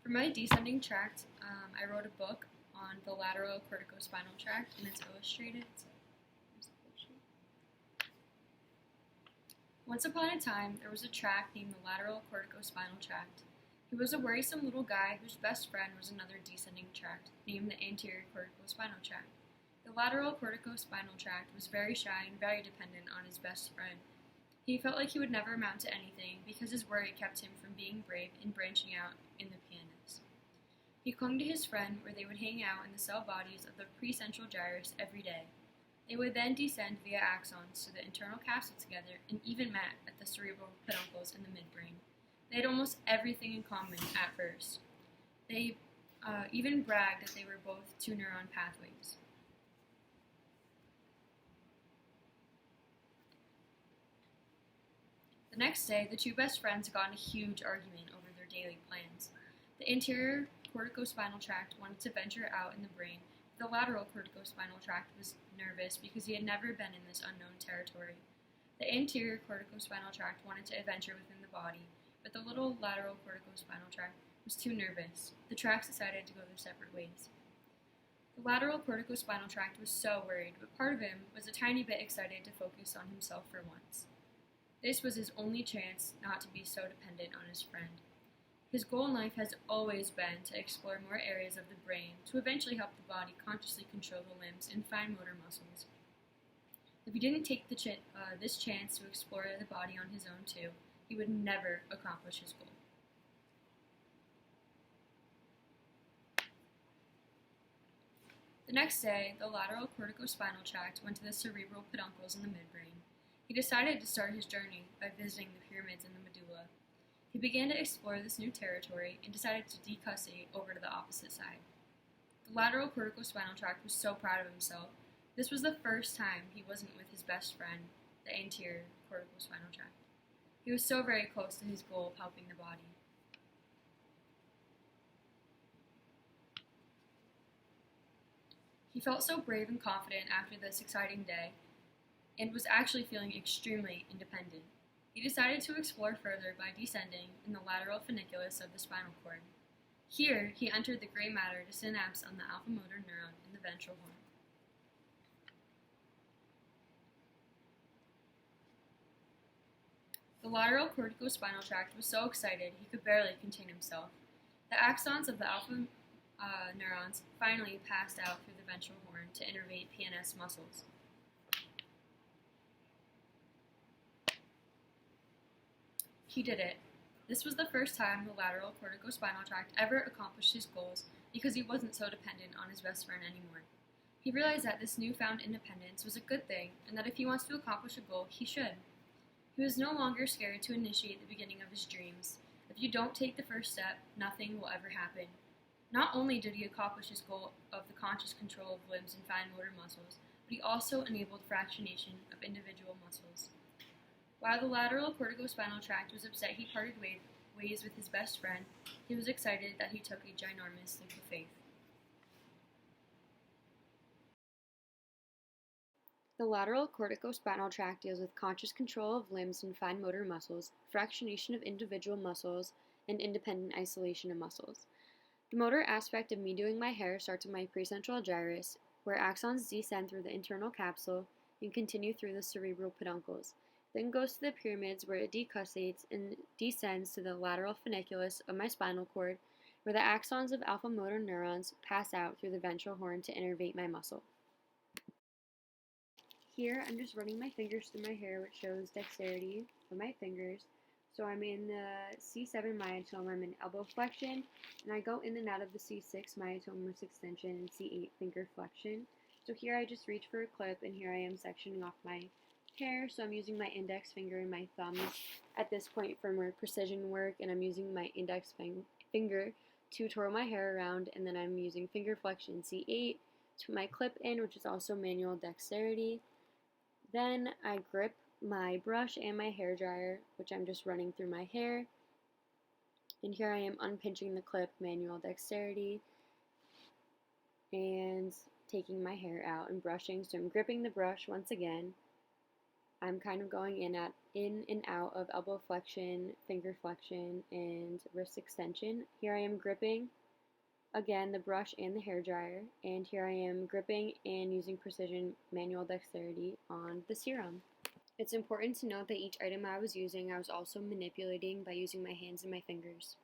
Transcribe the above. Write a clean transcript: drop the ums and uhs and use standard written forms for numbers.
For my descending tract, I wrote a book on the lateral corticospinal tract, and it's illustrated. Once upon a time, there was a tract named the lateral corticospinal tract. He was a worrisome little guy whose best friend was another descending tract, named the anterior corticospinal tract. The lateral corticospinal tract was very shy and very dependent on his best friend. He felt like he would never amount to anything because his worry kept him from being brave and branching out in the pianist. He clung to his friend where they would hang out in the cell bodies of the precentral gyrus every day. They would then descend via axons to the internal capsule together and even met at the cerebral peduncles in the midbrain. They had almost everything in common at first. They even bragged that they were both two neuron pathways. The next day, the two best friends got in a huge argument over their daily plans. The anterior corticospinal tract wanted to venture out in the brain. The lateral corticospinal tract was nervous because he had never been in this unknown territory. The anterior corticospinal tract wanted to adventure within the body, but the little lateral corticospinal tract was too nervous. The tracts decided to go their separate ways. The lateral corticospinal tract was so worried, but part of him was a tiny bit excited to focus on himself for once. This was his only chance not to be so dependent on his friend. His goal in life has always been to explore more areas of the brain to eventually help the body consciously control the limbs and fine motor muscles. If he didn't take this chance to explore the body on his own too, he would never accomplish his goal. The next day, the lateral corticospinal tract went to the cerebral peduncles in the midbrain. He decided to start his journey by visiting the pyramids in the medulla. He began to explore this new territory and decided to decussate over to the opposite side. The lateral corticospinal tract was so proud of himself. This was the first time he wasn't with his best friend, the anterior corticospinal tract. He was so very close to his goal of helping the body. He felt so brave and confident after this exciting day, and was actually feeling extremely independent. He decided to explore further by descending in the lateral funiculus of the spinal cord. Here, he entered the gray matter to synapse on the alpha motor neuron in the ventral horn. The lateral corticospinal tract was so excited he could barely contain himself. The axons of the alpha neurons finally passed out through the ventral horn to innervate PNS muscles. He did it. This was the first time the lateral corticospinal tract ever accomplished his goals because he wasn't so dependent on his best friend anymore. He realized that this newfound independence was a good thing and that if he wants to accomplish a goal, he should. He was no longer scared to initiate the beginning of his dreams. If you don't take the first step, nothing will ever happen. Not only did he accomplish his goal of the conscious control of limbs and fine motor muscles, but he also enabled fractionation of individual muscles. While the lateral corticospinal tract was upset he parted ways with his best friend, he was excited that he took a ginormous leap of faith. The lateral corticospinal tract deals with conscious control of limbs and fine motor muscles, fractionation of individual muscles, and independent isolation of muscles. The motor aspect of me doing my hair starts with my precentral gyrus, where axons descend through the internal capsule and continue through the cerebral peduncles. Then goes to the pyramids where it decussates and descends to the lateral funiculus of my spinal cord, where the axons of alpha motor neurons pass out through the ventral horn to innervate my muscle. Here, I'm just running my fingers through my hair, which shows dexterity of my fingers. So I'm in the C7 myotome, I'm in elbow flexion, and I go in and out of the C6 myotome wrist extension and C8 finger flexion. So here I just reach for a clip, and here I am sectioning off my hair, so I'm using my index finger and my thumb at this point for more precision work, and I'm using my index finger to twirl my hair around, and then I'm using finger flexion C8 to put my clip in, which is also manual dexterity. Then I grip my brush and my hair dryer, which I'm just running through my hair, and here I am unpinching the clip, manual dexterity, and taking my hair out and brushing. So I'm gripping the brush once again. I'm kind of going in at in and out of elbow flexion, finger flexion, and wrist extension. Here I am gripping, again, the brush and the hair dryer, and here I am gripping and using precision manual dexterity on the serum. It's important to note that each item I was using, I was also manipulating by using my hands and my fingers.